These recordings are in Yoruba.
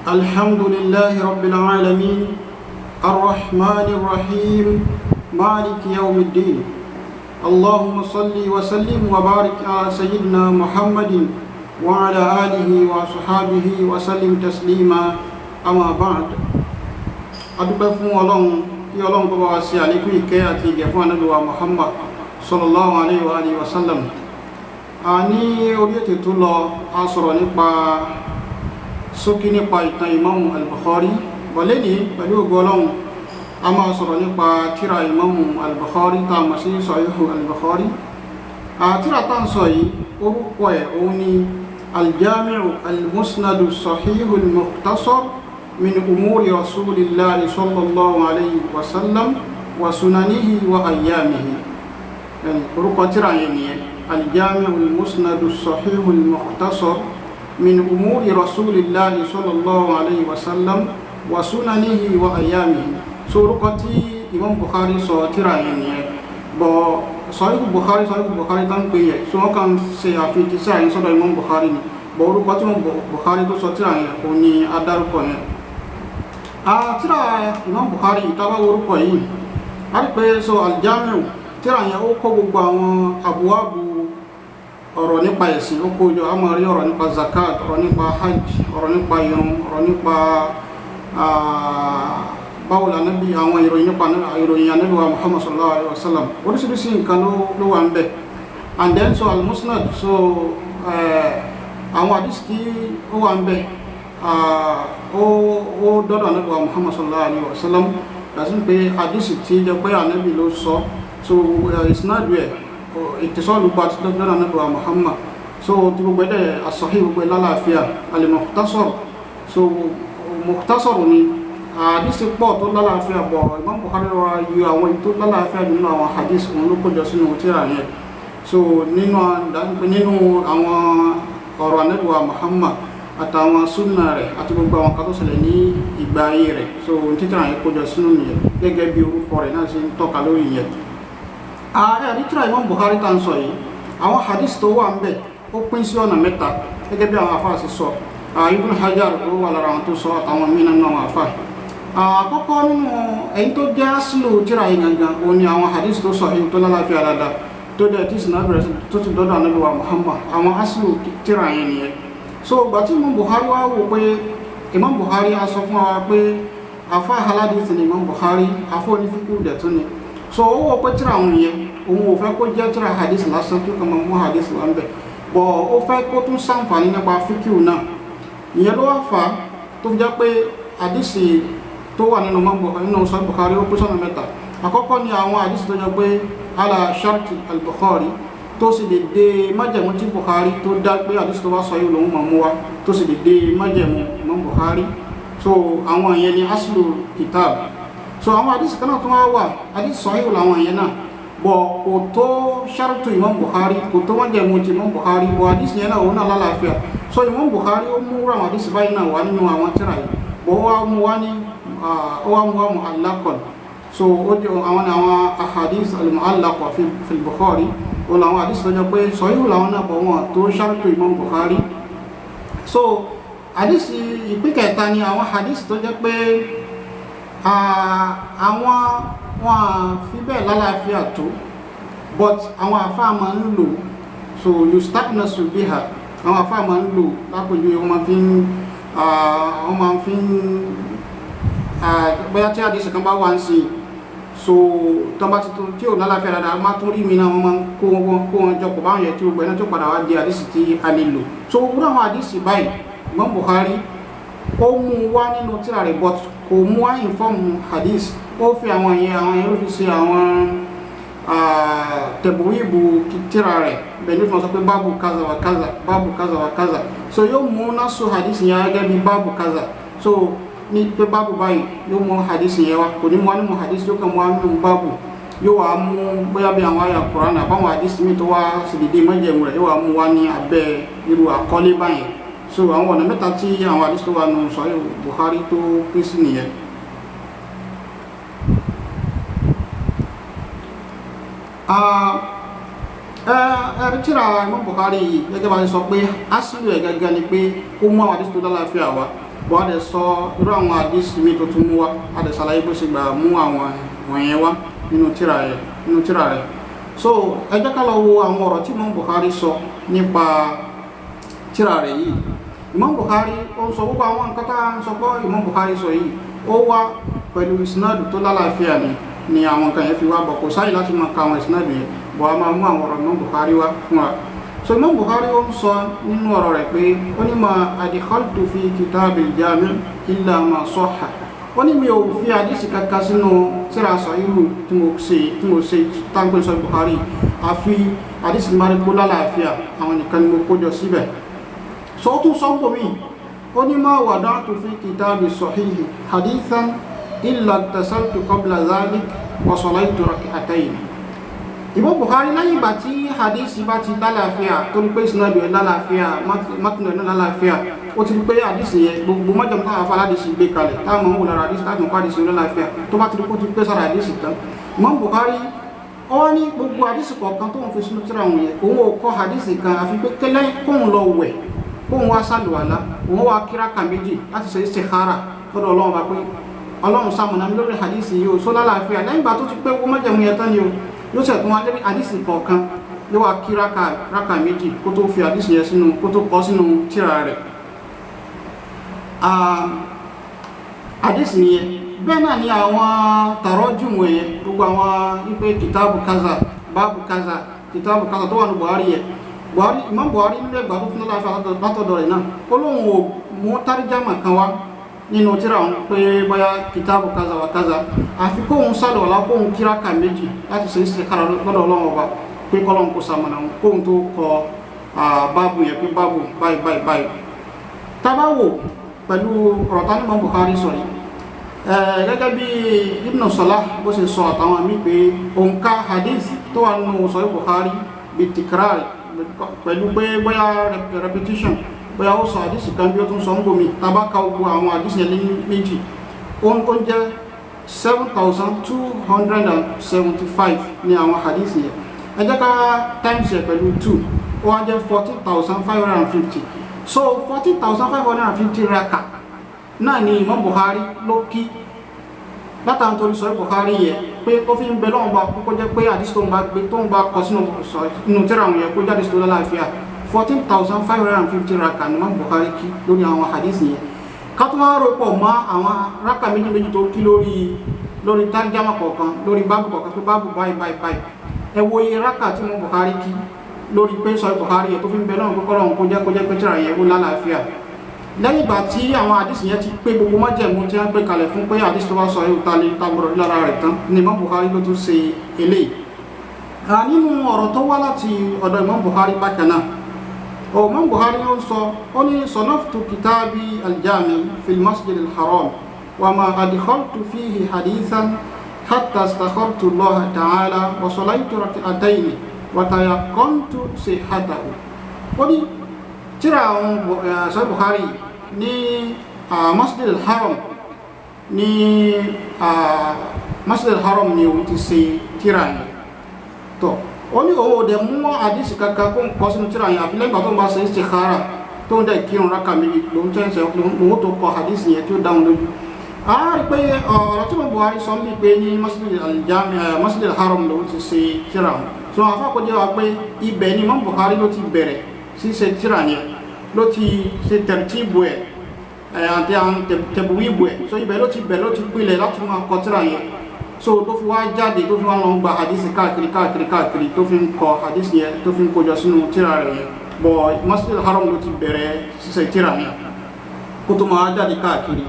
الحمد لله رب العالمين الرحمن الرحيم مالك يوم الدين اللهم صل وسلم وبارك على سيدنا محمد وعلى آله وصحابه وسلم تسليما أما بعد adúpẹ́ fún Ọlọ́run kí Ọlọ́run kó bá wa ṣe àlékún ìkẹ́ àti ìgẹ̀ fún Ànábì wa Muhammad sallallahu alayhi wa sallam. Ní orí ètò tó lọ a sọ̀rọ̀ nípa ṣókí nípa ìtàn Imam al-Bukhari. Wọlé ní pẹ̀lú ògo Ọlọ́run a máa sọ̀rọ̀ nípa tírà Imam al-Bukhari tá a mọ̀ sí Sahih al-Bukhari. Tírà tá ń sọ yìí orúkọ ẹ̀ òun ni al-Jami'u al-Musnad as-Sahih al-Mukhtasar min umuri rasulillahi sallallahu alayhi wa sallam wa sunanihi wa ayyamihi. Orúkọ tírà yẹn nìyẹn, al-Jami'u al-Musnad as-Sahih al-Mukhtasar min umuri rasulillahi sallallahu alayhi wa sallam wa sunanihi wa ayyamihi. So orúkọ tí Imam Bukhari sọ tírà yẹn nìyẹn. Bọ̀ Sahih Bukhari tán pè yẹ, so wọ́n kàn ṣe àfihàn tí sáà yẹn sọ́dọ̀ Imam Bukhari ni. Bọ̀ orúkọ tí Imam Bukhari tó sọ tírà yẹn kò ní adárúkọ yẹn. Tírà Imam Bukhari ìtawà orúkọ yìí a rí pé so al-Jami'u tírà yẹn ó kó gbogbo àwọn àbúwábù ọ̀rọ̀ nípa ẹ̀sìn, ó kó jọ a máa rí ọ̀rọ̀ nípa zakat, ọ̀rọ̀ nípa hajj, ọ̀rọ̀ nípa irun, ọ̀rọ̀ nípa báwo la Nábì, àwọn ìròyìn nípa ìròyìn Ànábì wa Muhammad sallallahu alaihi wasallam, oríṣiríṣi nǹkan ló wà ń bẹ̀. And then so al-Musnad, so àwọn hadith tí ó wà ń bẹ̀ ó dọ́dọ̀ Ànábì wa Muhammad sallallahu alaihi wasallam, lásìkò pé hadith tí jẹ́ pé Ànábì ló sọ, so isnad rẹ̀ ìtìsọ́lù bá ti dọ́dọ̀ Ànábì wa Muhammad, so tí gbogbo ẹ̀dẹ̀ as-Sahih gbogbo lálàáfíà, al-Mukhtasar, so Mukhtasar ni hadith pọ̀ tó lálàáfíà, bọ̀ Imam Bukhari wa yọ àwọn tó lálàáfíà nínú àwọn hadith òun ló kójọ sínú tírà yẹn. So nínú àwọn ọ̀rọ̀ Ànábì wa Muhammad àtàwọn súnà rẹ̀ àti gbogbo àwọn kan tó ṣẹlẹ̀ ní ìgbà ayé rẹ̀, so títírà yẹn kójọ sínú nìyẹn gẹ́gẹ́ bí orúkọ rẹ̀ náà ṣe ń tọ́ka lórí yẹn. Tírà Imam Bukhari tá ń sọ yìí, àwọn hadith tó wà ń bẹ̀ ó pín sí ọ̀nà mẹ́ta gẹ́gẹ́ bí àwọn afáà ṣe sọ. Ibn Hajar ó wà lára àwọn tó sọ àtàwọn mìíràn náà àwọn afáà. Àkọ́kọ́ nínú èyí tó jẹ́ aslu tírà yìí gangan òun ni àwọn hadith tó sọ èyí tó lálàáfíà dáadáa tó dẹ̀ tí sinna bẹ̀rẹ̀ tó ti dọ́dọ̀ Ànábì wa Muhammad, àwọn aslu tírà yẹn nìyẹn. So ìgbà tí Imam Bukhari wá wò pé Imam Bukhari a sọ fún wa pé afá aládìsí ni Imam Bukhari, afọ́ onífíkú dẹ̀ tún ni. So ó wò pé tírà òun yẹn òun ò fẹ́ kó jẹ́ tírà hadith lásán tó kàn máa mú hadith wá ń bẹ̀, bọ̀ ó fẹ́ kó tún ṣàǹfààní nípa fíkíù náà. Ìyẹn ló wá fà á tó fi jẹ́ pé hadith tó wà nínú Sahih Bukhari ó pín sọ́nà mẹ́ta. Àkọ́kọ́ ni àwọn hadith tó jẹ́ pé ala shart al-Bukhari, tó sì lè dé májẹ̀mú tí Bukhari tó dá pé hadith tó wá sọ yìí lòun máa mú wa, tó sì lè dé májẹ̀mú Imam Bukhari. So àwọn ìyẹn ni aslu kitab. So àwọn hadith kan náà tó wá wà hadith sahih làwọn ìyẹn náà, bọ̀ kò tó shartu Imam Bukhari, kò tó májẹ̀mú ti Imam Bukhari, bọ̀ hadith yẹn náà òun náà lálàáfíà. So Imam Bukhari ó mú àwọn hadith báyìí náà wà nínú àwọn tírà yìí, bọ̀ ó wá mú wa mu'allaqan. So àwọn ahadith al-mu'allaqa fi al-Bukhari ó làwọn hadith tó jẹ́ pé sahih làwọn náà bọ̀ wọn tó shartu Imam Bukhari. So hadith ìpín kẹta ni àwọn hadith tó jẹ́ pé àwọn wọn fi bẹ́ẹ̀ lálàáfíà tó, but àwọn àfáà máa ń lò, so yustaqnasu biha, àwọn àfáà máa ń lò lápòjú wọ́n máa fi ń bóyá tí hadith kan bá wà ń sìn, so tó bá ti tó tí ò lálàáfíà dáadáa má tún rí mi náà wọ́n máa ń kó wọn jọ pọ̀ báwọn yẹn tí ó gbẹ́ náà tó padà wá di hadith tí a lè lò. So wúrọ̀ àwọn hadith báyìí Imam Bukhari ó mú wá nínú tírà rẹ̀, but kò mú wá inform hadith, ó fi àwọn yẹn ló fi ṣe àwọn tẹ̀bùwíìbù tírà rẹ̀ bẹ́ẹ̀ ní fún sọ pé báàbù kaza wa kaza, báàbù kaza wa kaza. So yóò mú nasu hadith yẹn gẹ́gẹ́ bí báàbù kaza, so ní pé báàbù báyìí yóò mú hadith yẹn wá, kò ní mú wá nínú hadith, yóò kàn mú wá nínú báàbù, yóò wá mú bóyá bí àwọn àyà Kùránì àbáwọn hadith mi tó wá sì dìde májẹ̀mú rẹ̀, yóò wá mú wá ní abẹ́ irú àkọlé báyẹn. So àwọn ọ̀nà mẹ́ta tí àwọn hadith tó wà nínú Sahih Bukhari tó pín sí nìyẹn. Tírà Imam Bukhari gẹ́gẹ́ bá ṣe sọ pé aslu ẹ̀ gẹ́gẹ́ ni pé ó mú àwọn hadith tó lálàáfíà wá, bọ́ a dẹ̀ sọ irú àwọn àdìsí mi tó tún mú wa a dẹ̀ ṣàlàyé bó ṣe gbà mú àwọn wọ̀nyẹn wá nínú tírà rẹ̀. So ẹ jẹ́ ká lọ wo àwọn ọ̀rọ̀ tí Imam Bukhari sọ nípa tírà rẹ̀ yìí. Imam Bukhari ó sọ gbogbo àwọn nǹkan tá à ń sọ pé Imam Bukhari sọ yìí ó wá pẹ̀lú ìsinádù tó lálàáfíà ni àwọn nǹkan yẹn fi wá bọ̀ kò sáyé láti máa ka àwọn ìsinádù yẹn bọ̀ a máa mú àwọn ọ̀rọ̀ Imam Bukhari wá fún wa. So Imam Bukhari ó ń sọ nínú ọ̀rọ̀ rẹ̀ pé ó ní ma adkhaltu fi kitabil jami' illa ma sahha. Ó ní mi ò fi àdísì kankan sínú tírà Sahihu tí mo ṣe táǹpé sọ Bukhari àfi àdísì máa rí kó lálàáfíà àwọn nìkan ni mo kójọ síbẹ̀. So ó tún sọ ń bò mí ó ní ma wada'tu fi kitabi sahihi hadithan illa tasaltu qabla dhalik wa salaytu rak'atayn. Imam Bukhari lẹ́yìn ìgbà tí hadisi bá ti lálàáfíà tó ní pé ìsinádù ẹ̀ lálàáfíà mátùnú ẹ̀ lálàáfíà ó ti rí pé hadisi yẹn gbogbo mọ́jọ́ táwọn afárá hadisi gbé kalẹ̀ táwọn ọmọ òwúlọ̀ hadisi táwọn ọmọ hadisi lálàáfíà tó bá ti rí kó ti pé sára hadisi tán. Imam Bukhari ó ní gbogbo hadisi kọ̀ọ̀kan tó ń fi sínú tírà wọn yẹn òun ò kọ́ hadisi kan àfi pé kẹ́lẹ́ kóun lọ wẹ̀ kóun wá sàlùwàlá òun wá kíráka méjì láti ṣe istikhara lọ́dọ̀ Ọlọ́run bá pé Ọlọ́run sàmùnà mi lórí hadisi yìí ó sọ lálàáfíà lẹ́yìn ìgbà tó ti pé owó mọ́jẹ̀mú yẹn tán ni o yóò ṣe tún wá lórí àdìsí kọ̀ọ̀kan yóò wá kí rákà méjì kó tó fi àdìsí yẹn sínú kó tó kọ́ sínú tírà rẹ̀. Àdìsí yẹn bẹ́ẹ̀ náà ni àwọn tàrọ́jùmù yẹn gbogbo àwọn wípé kìtàbù kaza báàbù kaza kìtàbù kaza tó wà ní Buhari yẹn Imam Buhari nílẹ̀ ìgbà tó tún láfa látọ̀dọ̀ rẹ̀ náà ó lóun ò mú táríjámà kan wá nínú tírà wọn pé bóyá kìtàbù kaza wa kaza àfi kóhun sálọ̀lá kóhun kíráka méjì láti ṣe istikhara lọ́dọ̀ Ọlọ́run ọba pé kọ́lọ́hun kó sàmọ̀nà kóhun tó kọ báàbù yẹn pé báàbù báyìí. Tábàwò pẹ̀lú ọ̀rọ̀ tání Imam Bukhari sọ yìí gẹ́gẹ́ bí Ibn Salah bó ṣe sọ àtàwọn míì pé òǹkà hadith tó wà nínú Sahih Bukhari bí tikrar pẹ̀lú pé bóyá repetition bóyá ó sọ àdísì kan bí ó tún sọ ń gbomi tàbákà ogun àwọn àdísì ẹ̀lẹ́ méjì ó jẹ́ 7,275 ní àwọn àdísì yẹn ẹ jẹ́ ká times ẹ̀ pẹ̀lú 2 ó wá jẹ́ 14,550 so 14,550 raka náà ni Imam Bukhari ló kí látàrí torí sọ Bukhari yẹ pé ó fi ń bẹ lọ́wọ́ bá kókó jẹ́ pé àdísì tó ń bá kọ sínú tírà àwọn yẹn kó jáde sí tó lálàáfíà 14,550 raka ni Imam Bukhari kí lórí àwọn hadisi yẹn kátùmá rọpọ̀ mọ́ àwọn raka méjì tó kí lórí tarjama kọ̀ọ̀kan lórí báàbù kọ̀ọ̀kan pé báàbù báyìí ẹ wo iye raka tí Imam Bukhari kí lórí pé sọ Bukhari yẹn tó fi ń bẹ náà kọ́kọ́rọ̀ kó jẹ́ pé tíra yẹn ó lálàáfíà lẹ́yìn ìgbà tí àwọn hadisi yẹn ti pé gbogbo májẹ̀mú tí wọ́n gbé kalẹ̀ fún pé hadisi tó bá sọ yóò tagbọ̀rọ̀ lára rẹ̀ tán ni Imam Bukhari ló tún ṣe eléyìí nínú ọ̀rọ̀ tó wá láti ọ̀dọ̀ Imam Bukhari bákan náà Imam Bukhari ó sọ ó ní sanaftu kitabi al-jami fi al-masjid al-haram wa ma adkhaltu fihi hadithan hatta istakhartu Allah ta'ala wa salaytu rak'atayn wa tayaqqantu sihhatahu. Ó ní tírà Sahih Bukhari ní masjid al-haram ni ó ti ṣe tírà yẹn tó ó ní owó dẹ̀ mú àdísì kankan kó ń kọ sínú tírà yẹn àfi lẹ́gbàá tó ń bá ṣe istikhara tó ń dẹ̀ kírun rákà méjì lòun lòun tó kọ àdísì yẹn tí ó dáhùn lójú. a rí pé ọ̀rọ̀ tí Imam Bukhari sọ ń bí pé ní Masjid al-Haram lòun ti ṣe tírà wọn so àfàkójẹ́ wa pé ibẹ̀ ni Imam Bukhari ló ti bẹ̀rẹ̀ sí ṣe tírà yẹn ló ti ṣe tẹ̀rtíbù ẹ̀ àti àwọn tẹ̀bùwíbù ẹ̀ so ibẹ̀ ló ti pilẹ̀ láti máa kọ tírà yẹn so tó fi wá jáde tó fi wá lọ gba hadisi káàkiri tó fi ń kọ hadisi yẹn tó fi ń kójọ sínú tírà rẹ̀ yẹn bọ̀ Masjid al-Haram ló ti bẹ̀rẹ̀ ṣíṣe tírà yẹn kó tó máa jáde káàkiri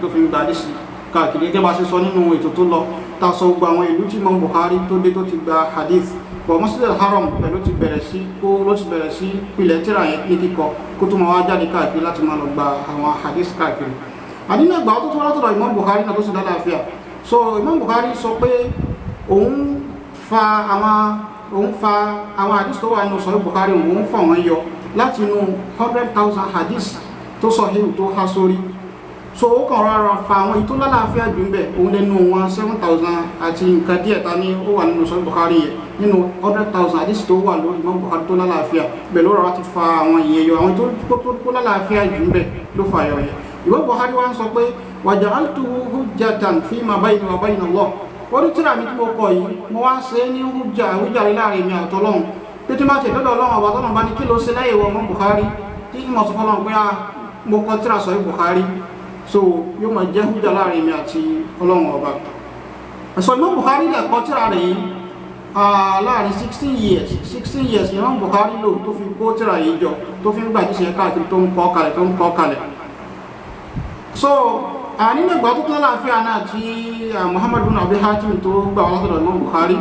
tó fi ń gba hadisi káàkiri gẹ́gẹ́ bá ṣe sọ nínú ètò tó lọ ta sọ gbogbo àwọn ìlú tí Imam Bukhari tó dé tó ti gba hadith bọ̀ Masjid al-Haram pẹ̀lú ti bẹ̀rẹ̀ sí pilẹ̀ tírà yẹn ní kíkọ kó tó máa wá jáde káàkiri láti máa lọ gba àwọn hadith káàkiri àdínà ìgbà tó tó wá látọ̀dọ̀ Imam Bukhari náà tó sì lálàáfíà so Imam Bukhari sọ pé òun fa àwọn hadith tó wà nínú Sahih Bukhari òun fà wọ́n yọ láti inú 100,000 hadith tó Sahih tó há sórí so ó kàn rárá fa àwọn ìtò lálàáfíà jù ń bẹ̀ òun lẹ́nu wọn 7,000 àti nǹkan díẹ̀ ta ní ó wà nínú Sahih Bukhari yẹ nínú 100,000 hadith tó wà lórí Imam Bukhari tó lálàáfíà bẹ̀ ló rárá ti fa àwọn ìyẹn yọ àwọn tó lálàáfíà jù ń bẹ̀ ló fa yọ yẹ Imam Bukhari wá ń sọ pé waja'altuhu hujjatan fima bayni wa bayna Allah ó ní tírà mi tí mo kọ yìí mo wá ṣe ní hujja láàrin mi àtọlọ́run pé tí má tẹ̀ lọ́dọ̀ ọlọ́run ọba tọ́lọ́run bá ní kí ló ṣe láyé wọ Imam Bukhari tí ìmọ̀ sọ fọlọ́run pé mo kọ tírà Sahih Bukhari so yóò máa jẹ́ hujja láàrin mi àti ọlọ́run ọba. So Imam Bukhari lè kọ tírà rẹ̀ yìí láàrin 16 years ni Imam Bukhari lò tó fi kó tírà yìí jọ tó fi ń gbà tí ṣe káàkiri tó ń kọ́ kalẹ̀ so nínú ìgbà tó tán láàfíà náà tí Muhammad bin Abi Hatim tó gbà wá látọ̀dọ̀ Imam Bukhari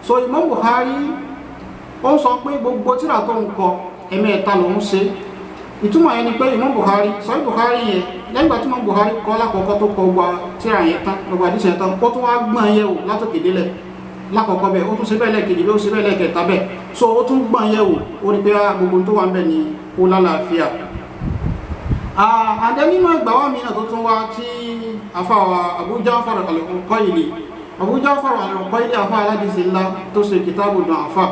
so Imam Bukhari ó sọ pé gbogbo tírà tó ń kọ ẹ̀mẹ́ta ló ń ṣe ìtumọ̀ yẹn ni pé Imam Bukhari Sahih Bukhari yẹn lẹ́yìn ìgbà tí Imam Bukhari kọ́ lákọ̀ọ́kọ́ tó kọ gba tírà yẹn tán gbogbo àdìsẹ̀ tán ó tún wá gbọ́n yẹ̀ wò látòkè délẹ̀ lákọ̀ọ́kọ́ bẹ́ẹ̀ ó tún ṣe bẹ́ẹ̀ lẹ́ẹ̀kejì bẹ́ẹ̀ ó ṣe bẹ́ẹ̀ lẹ́ẹ̀kẹta bẹ́ẹ̀ so ó tún gbọ́n yẹ̀ wò ó ní pé gbogbo tó wà ń bẹ̀ ni ó lálàáfíà àdé nínú ẹgbà wá mìíràn tó tún wá tí afáwa Abu Ja'far al-Uqayli afá aládìsí ńlá tó ṣe kìtàbù du'afa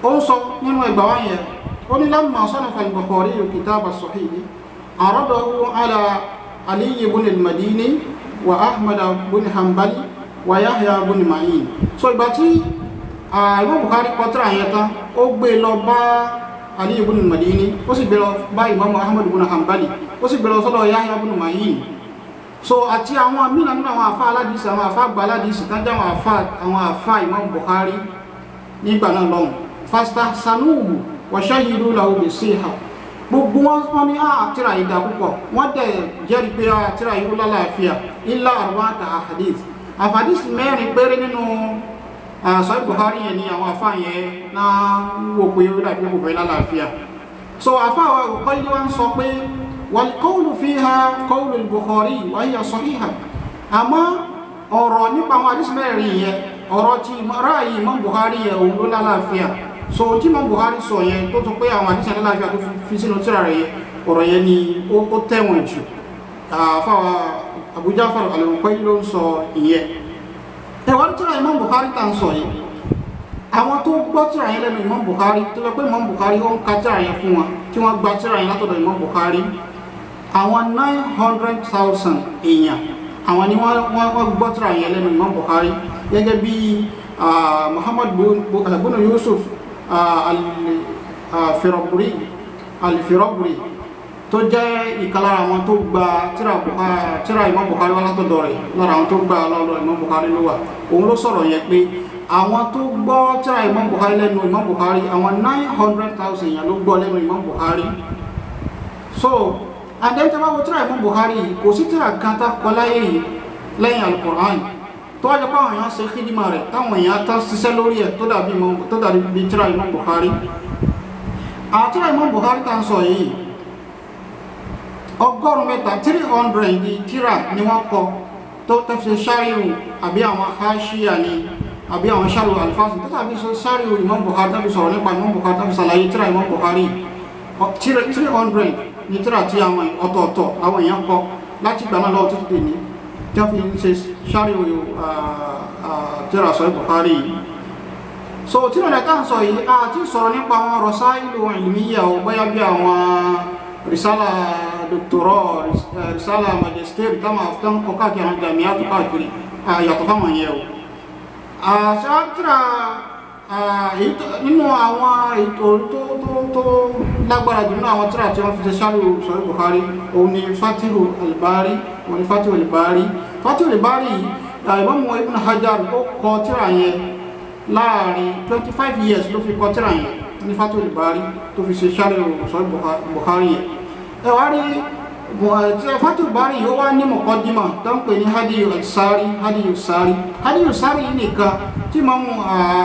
ó ń sọ nínú ẹgbà wá yẹn ó ní lamma sanafa al-Bukhari kitaba as-sahih aradahu ala Ali ibn al-Madini wa Ahmad ibn Hanbali wa Yahya ibn Ma'in so ìgbà tí Imam Bukhari kọ tírà yẹn tán ó gbé lọ bá Ali ibn al-Madini ó sì gbé lọ bá Imam Ahmad ibn Hanbali ó sì gbé lọ sọ́dọ̀ Yahya ibn Ma'in so àti àwọn mìíràn nínú àwọn àfá aládìsí àwọn àfá àgbà aládìsí tájá àwọn àfá Imam Bukhari nígbà náà lọ́hùn fastahsanuhu wa shahidu lahu bis-sihha gbogbo wọn ní tírà yìí dá púpọ̀ wọ́n dẹ̀ jẹ́rìí pé tírà yìí ó lálàáfíà illa arba'ata ahadith mẹ́rin péré nínú Sahih Bukhari yẹn ni àwọn afá yẹn náà wò pé ó dàbí kò fẹ́ lálàáfíà so afá wa Uqayli wá ń sọ pé wal qawlu fiha qawlu al-Bukhari wa hiya sahiha àmọ́ ọ̀rọ̀ nípa àwọn hadith mẹ́rin yẹn ọ̀rọ̀ tí ráàyè Imam Bukhari yẹn òun ló lálàáfíà so tí Imam Bukhari sọ yẹn tó tún pé àwọn hadith yẹn lálàáfíà tó fi sínú tírà rẹ̀ yẹn ọ̀rọ̀ yẹn ni ó tẹ̀wọ̀n jù afá wa Abu Ja'far al-Uqayli ló ń sọ ìyẹn ẹ̀wọ́n tírà Imam Bukhari tá ń sọ yìí àwọn tó gbọ́ tírà yẹn lẹ́nu Imam Bukhari tó lọ pé Imam Bukhari ó ń ka tírà yẹn fún wọn tí wọ́n gba tírà yẹn látọ̀dọ̀ Imam Bukhari àwọn 900,000 èèyàn àwọn ni wọ́n gbọ́ tírà yẹn lẹ́nu Imam Bukhari gẹ́gẹ́ bí Muhammad bin Yusuf al-Firabri tó jẹ́ ìkàlára àwọn tó gba tírà Imam Bukhari wá látọ̀dọ̀ rẹ̀ lára àwọn tó gba lọ́dọ̀ Imam Bukhari ló wà òun ló sọ̀rọ̀ yẹn pé àwọn tó gbọ́ tírà Imam Bukhari lẹ́nu Imam Bukhari àwọn 900,000 èèyàn ló gbọ́ lẹ́nu Imam Bukhari so àdẹ́ntẹ́báwò tírà Imam Bukhari kò sí tírà kan tá kọ láyé yìí lẹ́yìn Al-Qur'an tó wájẹ́ pé àwọn èèyàn ṣe kídímà rẹ̀ táwọn èèyàn tán ṣiṣẹ́ lórí ẹ̀ tó dàbí tírà Imam Bukhari tírà Imam Bukhari tá ń sọ yìí 300 ní tírà ni wọ́n kọ tó tẹ́fẹ́ ṣáríù àbí àwọn haṣíyà ni àbí àwọn ṣáríù alfáàsì tó tàbí ṣáríù Imam Bukhari tàbí sọ̀rọ̀ nípa Imam Bukhari tàbí sàlàyé tírà Imam Bukhari 300 ní tírà tí àwọn ọ̀tọ̀ọ̀tọ̀ àwọn èèyàn kọ láti gbà náà lọ́wọ́ títí ní tí wọ́n fi ń ṣe ṣáríù tírà Sahih Bukhari so tírà rẹ̀ káà ń sọ yìí àti sọ̀rọ̀ nípa àwọn rasailu ilmiya bóyá bí àwọn risala doctorat risala magister táwọn afghan kọ káàkiri àwọn jamiatu káàkiri yàtọ̀ fáwọn yẹn o ṣáàtìrà nínú àwọn ètò tó lágbára jù nínú àwọn tírà tí wọ́n fi ṣe ṣáàrù Sahih Bukhari òun ni Fatihul Bari Imam Ibn Hajar ó kọ tírà yẹn láàrin 25 years ló fi kọ tírà yẹn ní Fatihul Bari tó fi ṣe ṣáàrù Sahih Bukhari yẹn ẹ̀wárí Fatihul Bari yóò wá ní muqaddima tó ń pè ní Hadiyus Sari yìí nìkan tí Imam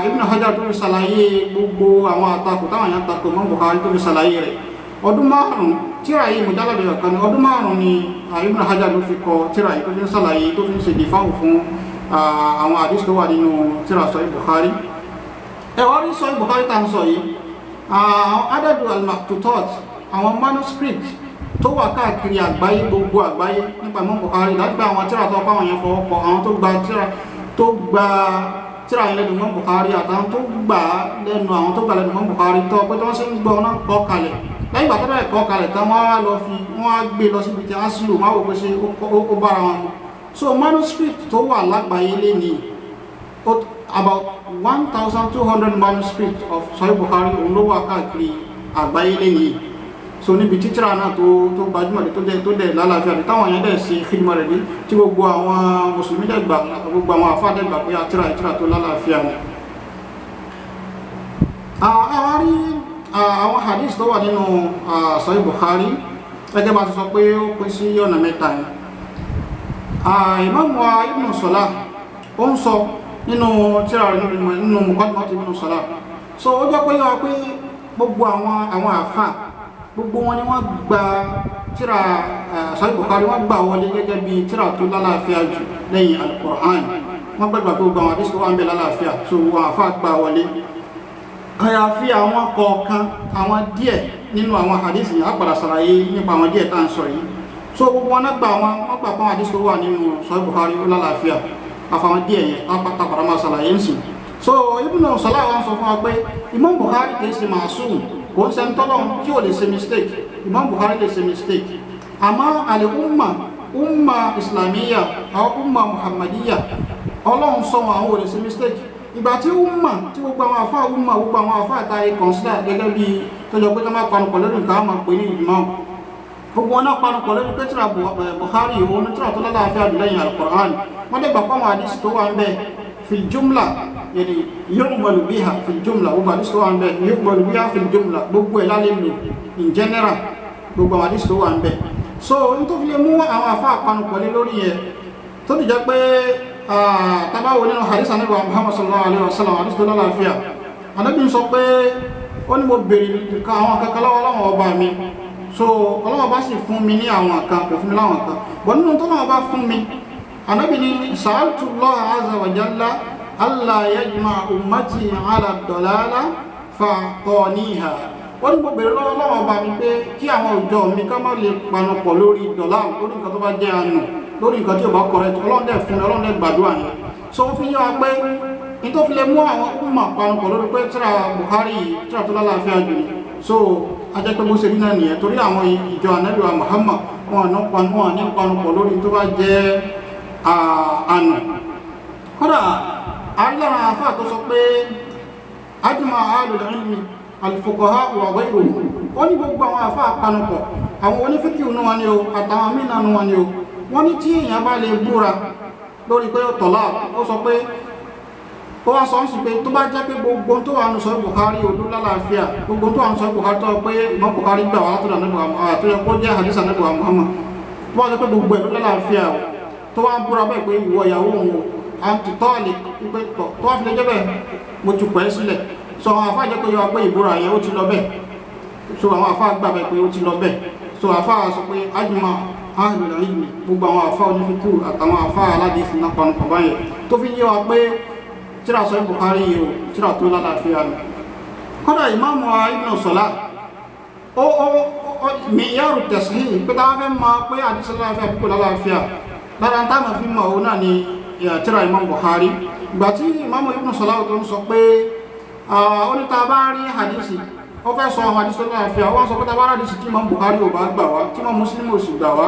Ibn Hajar tó fi ṣàlàyé gbogbo àwọn àtakò táwọn èèyàn takò Imam Bukhari tó fi ṣàlàyé rẹ̀ ọdún 5 tírà yìí mujallad kan ní ọdún 5 ni Ibn Hajar ló fi kọ tírà yìí tó fi ń ṣàlàyé tó fi ń ṣe dìfáwò fún àwọn hadith tó wà nínú tírà Sahih Bukhari ẹ̀wárí Sahih Bukhari tá ń sọ yìí adadu al-maktutat àwọn manuscript tó wà káàkiri àgbáyé gbogbo àgbáyé nípa Imam Bukhari lágbà àwọn tírà tó pàwọn yẹn fọwọ́pọ̀ àwọn tó gba tírà yẹn lẹ́nu Imam Bukhari àtàwọn tó gbà lẹ́nu àwọn tó gbà lẹ́nu Imam Bukhari tó pé tí wọ́n sì ń gbọ́ náà kọ́ kalẹ̀ lẹ́yìn ìgbà tó bẹ̀rẹ̀ kọ́ kalẹ̀ tán wọ́n á lọ fi wọ́n á gbé lọ síbi tí a sì lò máa wò pé ṣe ó bára wọn mu. So manuscript tó wà lágbàáyé lé ní about 1,200 manuscript of Sahih Bukhari òun ló wà káàkiri àgbáyé lé ní. So níbi títírà náà tó gbajúmọ̀ tó dẹ̀ lálàáfíà ní táwọn èèyàn dẹ̀ ṣe khidmah rẹ̀ dé tí gbogbo àwọn mùsùlùmí dẹ̀ gbà gbogbo àwọn àfáà dẹ̀ gbà pé tírà tó lálàáfíà ni. Àwọn hadith tó wà nínú Sahih Bukhari gẹ́gẹ́ bá ti sọ pé ó pín sí ọ̀nà mẹ́ta ni. Imam wa Ibn Salah ó ń sọ nínú tírà rẹ̀ nínú Muqaddimah Ibn Salah. So ó jẹ́ pé yọ pé gbogbo àwọn àfáà gbogbo wọn ni wọ́n gba tírà Sahih Bukhari wọ́n gbà wọlé gẹ́gẹ́ bí tírà tó lálàáfíà jù lẹ́yìn Al-Qur'an. Wọ́n gbàgbà tó gba àwọn hadith tó wà ń bẹ lálàáfíà, so wọn àfáà gbà wọlé. Àyàfi àwọn kọ̀ọ̀kan àwọn díẹ̀ nínú àwọn hadith yìí á padà ṣàlàyé nípa àwọn díẹ̀ tá à ń sọ yìí. So gbogbo wọn gbà pa àwọn hadith tó wà nínú Sahih Bukhari ó lálàáfíà àfàwọn díẹ̀ yẹn pápátá padà máa ṣàlàyé ń sìn. So Ibn Salah wọn sọ fún wa pé Imam Bukhari kì í ṣe màásùm, kò ń ṣe ń tọ́lọ́ tí ò lè ṣe mistake. Imam Bukhari lè ṣe mistake, àmọ́ umma islamiyya àwọn umma muhammadiyya Ọlọ́run sọ wọn àwọn ò lè ṣe mistake. Ìgbà tí tí gbogbo àwọn àfáà gbogbo àwọn àfáà ta consider gẹ́gẹ́ bí tó jọ pé tó máa panupọ̀ lórí nǹkan máa pè ní ìjùmọ̀, gbogbo wọn náà panupọ̀ lórí pé tírà Bukhari òun tírà tó lálàáfíà jù lẹ́yìn Al-Qur'an. Wọ́n dẹ̀ gbà pé àwọn hadith tó wà ń bẹ fil jumla yẹni yuqbalu biha fil jumla, gbogbo hadith tó wà ń bẹ yuqbalu biha fil jumla, gbogbo ẹ̀ lálẹ́ lò in general gbogbo àwọn hadith tó wà ń bẹ. So n tó fi lè mú àwọn àfáà panupọ̀ lé lórí yẹn tó ti jẹ́ pé tabawo nínú hadith Ànábì Muhammad sallallahu alaihi wasallam hadith tó lálàáfíà, Ànábì sọ pé ó ní mo bèèrè nǹkan àwọn kankan lọ́wọ́ Ọlọ́run ọba mi, so Ọlọ́run ọba sì fún mi ní àwọn kan kò fún mi láwọn kan, bọ̀ nínú tó Ọlọ́run ọba fún mi Ànábì ní sa'altu Allah azza wa jalla alla yajma ummati ala dalala fa'taniha. Ó ní mo bèèrè lọ́wọ́ Ọlọ́run ọba mi pé kí àwọn ìjọ mi ká má lè panupọ̀ lórí dọ̀là lórí nǹkan tó bá jẹ́ àánú lórí nǹkan tí ò bá correct, Ọlọ́run dẹ̀ fún mi, Ọlọ́run dẹ̀ gbàdúrà yẹn. So ó fi yé wa pé ní tó fi lè mú àwọn umma panupọ̀ lórí pé tírà Bukhari tírà tó lálàáfíà jù ní, so ajẹ́ pé bó ṣe rí náà nìyẹn, torí àwọn ìjọ Ànábì wa Muhammad wọn ní panupọ̀ lórí tó bá jẹ́ àánú. Kódà àrílára àfáà tó sọ pé ajma ahlul ilmi al-fuqaha wa ghayruhum, ó ní gbogbo àwọn àfáà panupọ̀, àwọn onífíkì nínú wọn ni o àtàwọn mìíràn nínú wọn ni o, wọ́n ní tí èèyàn bá lè búra lórí pé ó tọ̀lá, ó sọ pé ó wá sọ ń sì pé tó bá jẹ́ pé gbogbo tó wà ní Sahih Bukhari odó lálàáfíà, gbogbo tó wà ní Sahih Bukhari tó pé Imam Bukhari gbà wá látọ̀dọ̀ tó yẹ kó jẹ́ hadith Ànábì Muhammad, tó bá jẹ́ pé gbogbo ẹ̀ ló lálàáfíà tó wá búra bẹ́ẹ̀ pé ìwọ ìyàwó òun àti tọ́ọ̀lì pípé tọ̀ tó wá fi lè jẹ́ bẹ́ẹ̀ mo ti pẹ́ sílẹ̀. So àwọn àfáà jẹ́ pé yọ pé ìbúra yẹn ó ti lọ bẹ́ẹ̀, so àwọn àfáà gbà bẹ́ẹ̀ pé ó ti lọ bẹ́ẹ̀. So àfáà sọ pé ajma ahlul ilmi, gbogbo àwọn àfáà onífíkù àtàwọn àfáà aládìsí náà panupọ̀ báyẹn tó fi yé wa pé tírà Sahih Bukhari yìí o tírà tó lálàáfíà ni. Kódà Imam Ibn Salah ó miyaru tasihih pé táwọn fẹ́ mọ̀ pé àdìsí lálàáfíà bí kò lálàáfíà lára táwọn fi mọ̀ òun náà ni tírà Imam Bukhari. Ìgbà tí Imam Ibn Salah tó ń sọ pé ó ní tá a bá rí hadisi ó fẹ́ sọ àwọn hadisi tó lálàáfíà, ó wá sọ pé tá a bá rí hadisi tí Imam Bukhari ò bá gbà wá tí Imam Muslim ò sì gbà wá,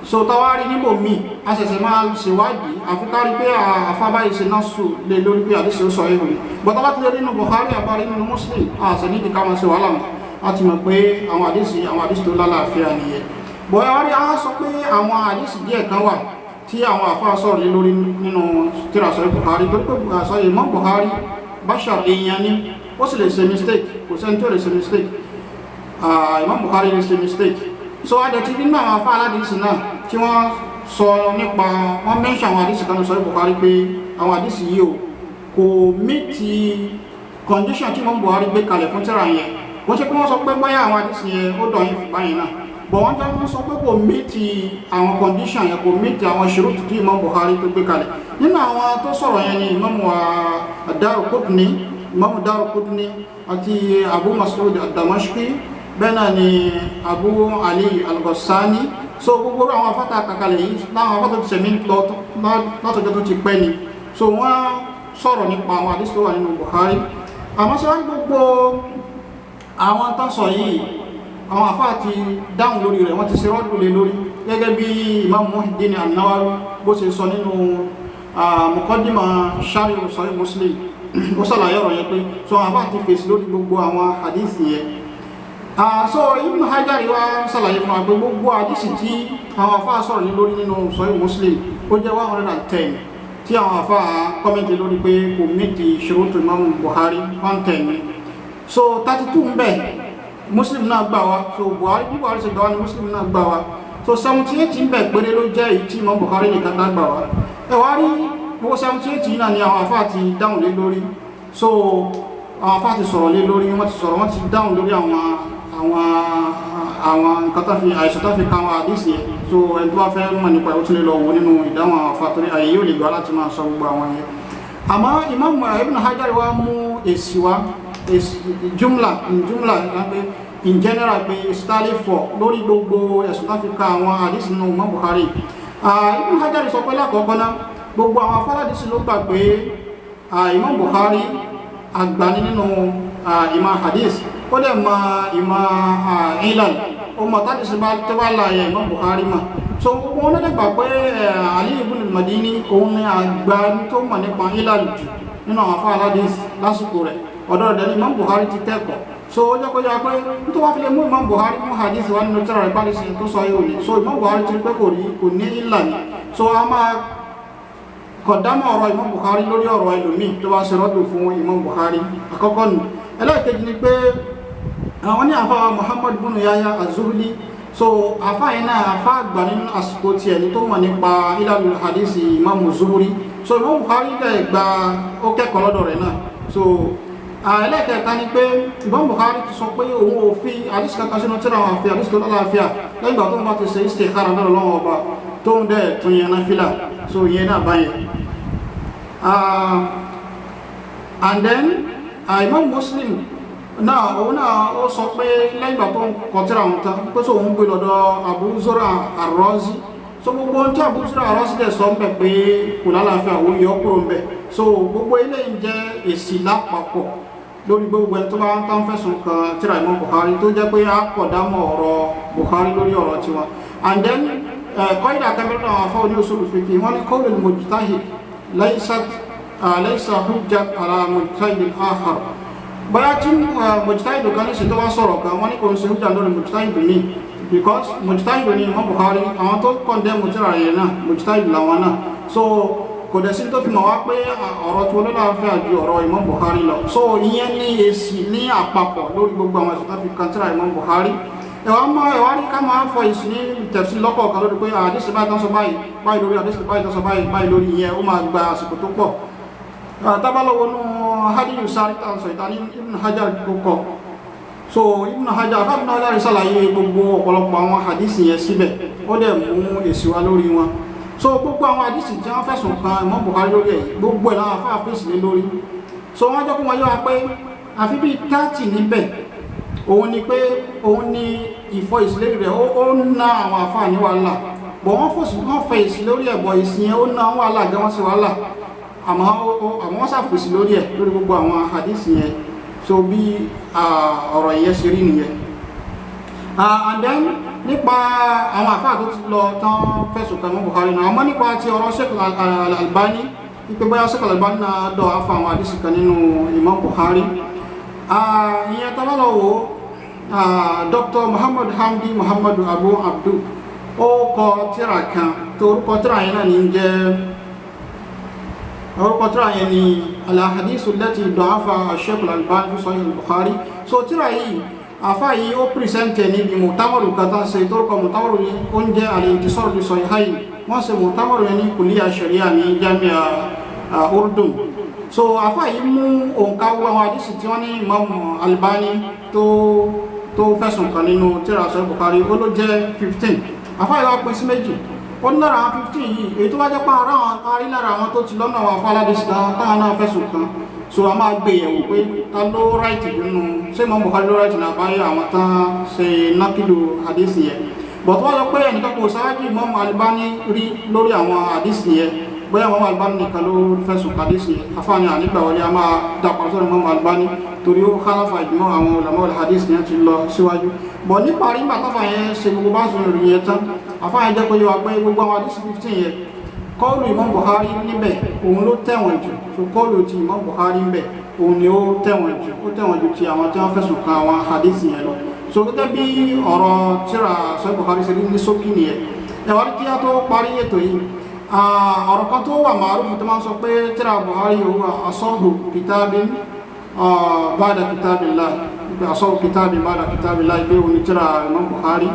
so tawari níbò míì a ṣẹ̀ṣẹ̀ máa ṣèwádìí àfikárí pé àfábáyé ṣe náà sùn lè lórí pé àdíṣe ó sọ ìhùn bọ́tá bá ti lè nínú Bukhari àbárí nínú Muslim àṣẹ nídìí ká máa ṣe wàhálà mọ́ a ti mọ̀ pé àwọn àdíṣe tó lálàáfíà nìyẹn. bọ́yá wárí a sọ pé àwọn àdíṣe díẹ̀ kan wà tí àwọn àfáà sọ̀rọ̀ lé lórí nínú tírà Sahih Bukhari tó pé àṣọ Imam Bukhari bashar èèyàn ni ó sì lè ṣe mistake, kò sẹ́ni tó lè ṣe mistake, Imam Bukhari lè ṣe mistake. So adẹ̀tí nínú àwọn afá aládìsí náà tí wọ́n sọ nípa wọ́n mẹ́ṣẹ̀ àwọn àdìsí kan Sahih Bukhari pé àwọn àdìsí yìí o kò mìtì condition tí Imam Bukhari gbé kalẹ̀ fún tírà yẹn, wọ́n ṣe pé wọ́n sọ pé báyà àwọn àdìsí yẹn ó dọ̀yìn fún báyìí náà, bọ̀ wọ́n jẹ́ wọ́n sọ pé kò mìtì àwọn condition yẹn, kò mìtì àwọn ṣùrùtù tí Imam Bukhari tó gbé kalẹ̀. Nínú àwọn tó sọ̀rọ̀ yẹn ni Imam Daraqutni àti Abu Mas'ud ad-Damashqi, bẹ́ẹ̀ náà ni Abu Ali al-Ghassani. So gbogbo àwọn afáta kàkàlẹ̀ yìí láwọn afáta ti sẹ̀mí látọjọ́ tó ti pẹ́ ni, so wọ́n sọ̀rọ̀ nípa àwọn àdísì tó wà nínú Bukhari. Àmọ́ sí wọ́n gbogbo àwọn tásọ̀ yìí àwọn àfáà ti dáhùn lórí rẹ̀ wọ́n ti ṣe rọ́dù lé lórí gẹ́gẹ́ bí Imam Muhyiddin An-Nawawi bó ṣe sọ nínú muqaddima Sharh Sahih Muslim ó ṣàlàyé ọ̀rọ̀ yẹn pé so àwọn àfáà ti fèsì lórí gbogbo àwọn hadisi yẹn. So Ibn Hajar wá ṣàlàyé fún wa pé gbogbo hadisi tí àwọn àfáà sọ̀rọ̀ ní lórí nínú Sahih Muslim ó jẹ́ 110 tí àwọn àfáà kọ́mẹ́ntì lórí pé kò méjì ṣurutu Imam Bukhari 110 ni. So 32 ń bẹ Muslim náà gbà wá, so Bukhari ṣe gbà wá ní Muslim náà gbà wá, so 78 ń bẹ péré ló jẹ́ èyí tí Imam Bukhari nìkan náà gbà wá. Ẹ wá rí gbogbo 78 yìí náà ni àwọn àfáà ti dáhùn lé lórí, so àwọn àfáà ti sọ̀rọ̀ lé lórí, wọ́n ti dáhùn lórí àwọn nǹkan tó fi àìsàn tó fi kan àwọn àdísì yẹn. So ẹni tó bá fẹ́ mọ̀ nípa ó tún lè lọ wò nínú ìdáhùn àwọn àfáà torí àyè yóò lè gbà láti máa sọ gbogbo àwọn yẹn. Àmọ́ Imam Ibn Hajar wá mú èsì wá, jumla in general pé ìsítálẹ̀ fọ̀ lórí gbogbo ẹ̀sùn tó fi kan àwọn àdísì nínú Imam Bukhari. Ibn Hajar sọ pé lákọ̀ọ́kọ́ náà gbogbo àwọn afárádìsí ló gbà pé Imam Bukhari àgbàní nínú ìmọ̀ hadith, ó dẹ̀ mọ ìmọ̀ ilal, ó mọ̀ tádìsí bá tẹ́wà láàyè Imam Bukhari mà. So gbogbo wọn lọ́dẹ̀ gbà pé Ali ibn al-Madini òun ni àgbà tó mọ̀ nípa ilal jù nínú àwọn afárádìsí lásìkò rẹ̀, ọ̀dọ̀ rẹ̀ ní Imam Bukhari ti tẹ́kọ̀ọ́. So ó jẹ́ kó yá pé tó wá fi lè mú Imam Bukhari mú hadith wá nínú tírà rẹ̀ pálísì tó sọ yóò ní, so Imam Bukhari ti rí pé kò ní ilal ni, so a máa kọ̀dámọ̀ ọ̀rọ̀ Imam Bukhari lórí ọ̀rọ̀ ẹlòmíì tó bá ṣe rọ́dù fún Imam Bukhari. Àkọ́kọ́ nù. Ẹlẹ́ẹ̀kejì ni pé àwọn ní àfá Muhammad ibn Yahya az-Zuhli, so àfá yẹn náà àfá àgbà nínú àsìkò tiẹ̀ ní tó mọ̀ nípa ilalul hadisi Imam Zuhri, so Imam Bukhari lẹ̀ gba ó kẹ́kọ̀ọ́ lọ́dọ̀ rẹ̀ náà. So ẹlẹ́ẹ̀kẹta ni pé Imam Bukhari ti sọ pé òun ò fi àdìsí kankan sínú tíra àwọn àfi àdìsí tó lálàáfíà lẹ́yìn ìgbà tó ń bá ti ṣe istikhara lọ́dọ̀ Ọlọ́run ọba tó ń dẹ̀ tún yẹn náfílà, so yẹn náà báyẹn. And then Imam Muslim náà òun náà ó sọ pé lẹ́yìn ìgbà tó ń kọtíra àwọn tán pé so òun gbé lọ́dọ̀ Abu Zur'a ar-Razi, so gbogbo ohun tí Abu Zur'a ar-Razi dẹ̀ sọ ń bẹ̀ pé kò lálàáfíà òun yọ kúrò ń bẹ̀. So gbogbo eléyìí jẹ́ èsì lápapọ̀ lórí gbogbo ẹni tó bá ń tán fẹ̀sùn kan tíra Imam Bukhari tó jẹ́ pé a pọ̀ dámọ̀ ọ̀rọ̀ Bukhari lórí ọ̀rọ̀ tiwọn. And then qaida kamẹ́rẹ́ àwọn afọ́ ní usul fiqh wọ́n ní qawlul mujtahid laysa hujja ala mujtahid akhar. Bóyá tí mujtahid kan ní ṣe tó wá sọ̀rọ̀ kan wọ́n ní kò ń ṣe hujja lórí mujtahid ní, because mujtahid ní Imam Bukhari àwọn tó condemn tíra yẹn náà mujtahid làwọn náà, so kò dẹ̀ sí tó fi mọ̀ wá pé ọ̀rọ̀ tí wọ́n lọ́la fẹ́ àjò ọ̀rọ̀ Imam Bukhari lọ. So ìyẹn ní èsì ní àpapọ̀ lórí gbogbo àwọn ẹ̀sùn tó fi kan tíra Imam Bukhari. Ẹ̀wà rí ká máa ń fọ ìsìn ní tẹ̀sí lọ́kọ̀ọ̀kan lórí pé àdísì báyìí tán sọ báyìí lórí àdísì báyìí tán sọ báyìí lórí ìyẹn ó máa gba àsìkò tó pọ̀. Tábàlọ́wọ́ nú Hadiyu Sari tàn sọ ìta ní Ibn Hajar tó kọ. So Ibn Hajar ṣàlàyé gbogbo ọ̀pọ̀lọpọ̀ àwọn àdísì yẹn síbẹ̀, ó dẹ̀ mú èsì wá lórí wọn. So gbogbo àwọn àdísì tí wọ́n fẹ̀sùn kan Imam Bukhari lórí ẹ̀ gbogbo ẹ̀ láwọn afáà fèsì lé lórí. So wọ́n jẹ́ kó wọ́n yọ wa pé àfi bíi 30 níbẹ̀ òun ni pé òun ni ìfọ̀ ìsìlérí rẹ̀ ó ná àwọn àfáà ní wàhálà, bọ̀ wọ́n fẹ̀ ìsì lórí ẹ̀bọ̀ ìsìn yẹn ó ná wàhálà gan wọ́n sí wàhálà, àmọ́ wọ́n sàfèsì lórí ẹ̀ lórí gbogbo àwọn àdísì yẹn. So bí ọ̀rọ̀ yẹn ṣe rí nìyẹn. And then nípa àwọn àfáà tó ti lọ tán fẹ̀sùn kan mọ́ Bukhari náà, àmọ́ nípa ti ọ̀rọ̀ Sheikh Al-Albani wípé bóyá Sheikh Al-Albani náà dọ̀ afọ àwọn àdísì kan nínú Imam Bukhari. Ìyẹn tó bá lọ wò Dr. Muhammad Hamdi Muhammadu Abu Abdu ó kọ tírà kan tó orúkọ tírà yẹn náà ní jẹ́ orúkọ tírà yẹn ní al-ahadithu allati da'afa Sheikh Al-Albani fi Sahih Al-Bukhari. So tírà yìí àfáà yìí ó pìrìsẹ́ntẹ̀ níbi mùtámọ̀rù kata ṣe tórúkọ mùtámọ̀rù ní oúnjẹ al-intisar li sahihayn, wọ́n ṣe mùtámọ̀rù yẹn ní Kulliya Sharia ní Jamia Urdun. So àfáà yìí mú òǹkà àwọn àdísì tí wọ́n ní Imam Albani tó fẹ̀sùn kan nínú tírà Sahih Bukhari ó ló jẹ́ 15. Àfáà yìí wá pín sí méjì, ó ní lára 15 yìí èyí tó wá jẹ́ pé arí lára àwọn tó ti lọ́nà àwọn afáládìsì táwọn náà fẹ̀sùn kan. So a máa gbé yẹ̀wò pé ta ló ráìtì nínú ṣé Imam Bukhari ló ráìtì náà báyìí àwọn tán ṣe nákìlù àdísì yẹn. But wọ́n yọ pé ẹnìkan kò sáájú Imam Albani rí lórí àwọn àdísì yẹn bóyá Imam Albani nìkan ló fẹ̀sùn hadisi afáàní ànígbà wọlé a máa dàpọ̀ sọ́dọ̀ Imam Albani torí ó khalafa ìjùmọ̀ àwọn ulama hadisi yẹn ti lọ síwájú bọ̀ níparí nígbà táfà yẹn ṣe gbogbo bá sọ lórí yẹn tán afáàní jẹ́ pé yóò wá pé gbogbo àwọn hadisi 15 yẹn kọ́ọ̀lù Imam Bukhari níbẹ̀ òun ló tẹ̀wọ̀n jù so kọ́ọ̀lù ti Imam Bukhari níbẹ̀ òun ni ó tẹ̀wọ̀n jù ti àwọn tí wọ́n fẹ̀sùn kan àwọn hadisi yẹn lọ so gẹ́gẹ́ bí ọ̀rọ̀ tíra Sahih Bukhari ṣe ní ṣókí nìyẹn ẹ̀wá kí á tó parí ètò yìí ọ̀rọ̀ kan tó wà màrúfù tó máa ń sọ pé tíra Bukhari huwa asahhu kitabin ba'da kitabillah asahhu kitabin ba'da kitabillah ìgbé òun ni tíra Imam Bukhari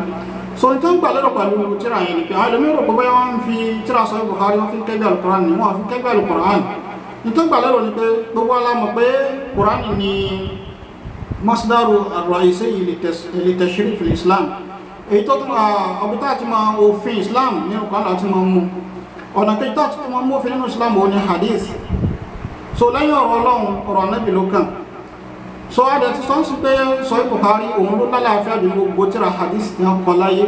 so n tó ń gbàlérò pẹ̀lú tíra yẹn ni pé àwọn ẹlòmíràn rò pé bóyá wọ́n fi tíra Sahih Bukhari wọ́n fi kẹ́gbẹ́ al-Qur'an ni wọ́n fi kẹ́gbẹ́ al-Qur'an n tó ń gbàlérò ni pé gbogbo alámọ̀ pé Qur'an ni masdaru ar-ra'isi li tashrif al-Islam èyí tó tún ọbí tá ti máa òfin Islam ní ọkọ̀ láti máa mú ọ̀nà kejì tá ti máa mú òfin nínú Islam ò ní hadith so lẹ́yìn ọ̀rọ̀ Ọlọ́run ọ̀rọ̀ Ànábì ló kàn so adẹ̀ ti sọ́n sí pé Sahih Bukhari òun ló lálàáfíà bí gbogbo tíra hadith ní ọkọ̀ láyé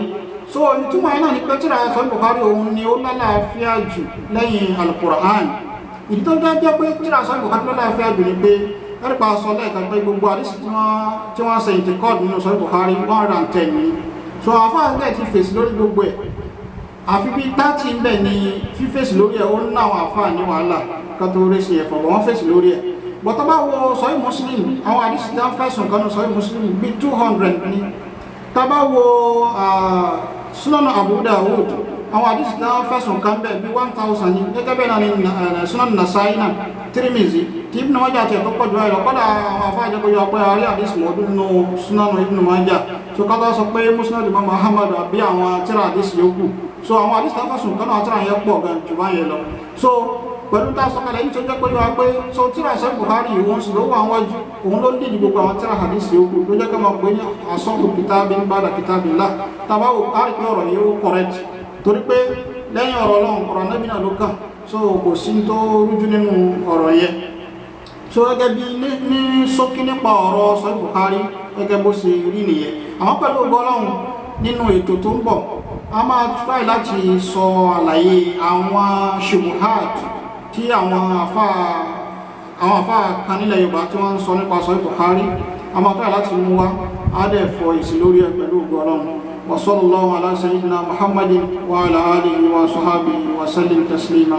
so ìtumọ̀ yẹn náà ni pé tíra Sahih Bukhari òun ni ó lálàáfíà jù lẹ́yìn al-Qur'an ìdí tó jẹ́ pé tíra Sahih Bukhari ló lálàáfíà jù ni pé ẹ̀rípa sọ lẹ́ẹ̀kan pé gbogbo hadith tí wọ́n ṣe ìtìkọ́ọ̀dù nínú Sahih Bukhari 110 ni so àfáàgbẹ̀ ti fèsì lórí gbogbo ẹ̀ àfi bí 30 ń bẹ̀ ni fífèsì lórí ẹ̀ ó ń náwọn àfáà ní wàhálà kan tó rí sí ẹ̀fọ̀ bọ̀ wọ́n fèsì lórí ẹ̀ bọ̀tọ́ bá wo Sahih Muslim àwọn àdísì tí wọ́n fẹ̀sùn kan ní Sahih Muslim bí 200 ní tá bá wo Sunan Abu Dawud àwọn àdísì tí wọ́n fẹ̀sùn kan bẹ̀ bí 1000 ní gẹ́gẹ́ bẹ́ẹ̀ náà ní Sunan Nasa'i náà Tirmidhi tí Ibn Majah àti ẹ̀tọ́ pọ̀jù ayọ̀ kọ́dà àwọn àfáà jẹ́ kóyọ pé àrí àdísì mọ̀ọ́dún nínú Sunan Ibn Majah so kọ́dà sọ pé Musnad Imam Ahmad àbí àwọn tíra àdísì yòókù so àwọn àdísì tí wọ́n fẹ̀sùn kan náà tíra yẹn pọ̀ gan jù bá yẹn lọ so pẹ̀lú tá a sọ̀kalẹ̀ yìí tó jẹ́ pé wá pé so tíra Sahih Bukhari òun sì ló wà wájú òun ló dìdì gbogbo àwọn tíra hadisi yòókù ló jẹ́ kí wọ́n pè ní asahhu kitabin ba'da kitabillah tàbá wò á rí pé ọ̀rọ̀ yìí ó correct torí pé lẹ́yìn ọ̀rọ̀ Ọlọ́run ọ̀rọ̀ Ànábì náà ló kàn so kò sí tó rújú nínú ọ̀rọ̀ yẹn so gẹ́gẹ́ bí ní ṣókí nípa ọ̀rọ̀ Sahih Bukhari gẹ́gẹ́ bó ṣe rí nìyẹn àwọn pẹ̀lú Ọlọ́run nínú ètò tó ń bọ̀ a máa try láti sọ àlàyé àwọn shubuhat tí àwọn àfáà kan nílẹ̀ Yorùbá tí wọ́n ń sọ nípa Sahih Bukhari a máa try láti mú wá á dẹ̀ fọ èsì lórí ẹ̀ pẹ̀lú Ọlọ́run wa sallallahu ala sayyidina Muhammadin wa ala alihi wa sahbihi wa sallim taslima.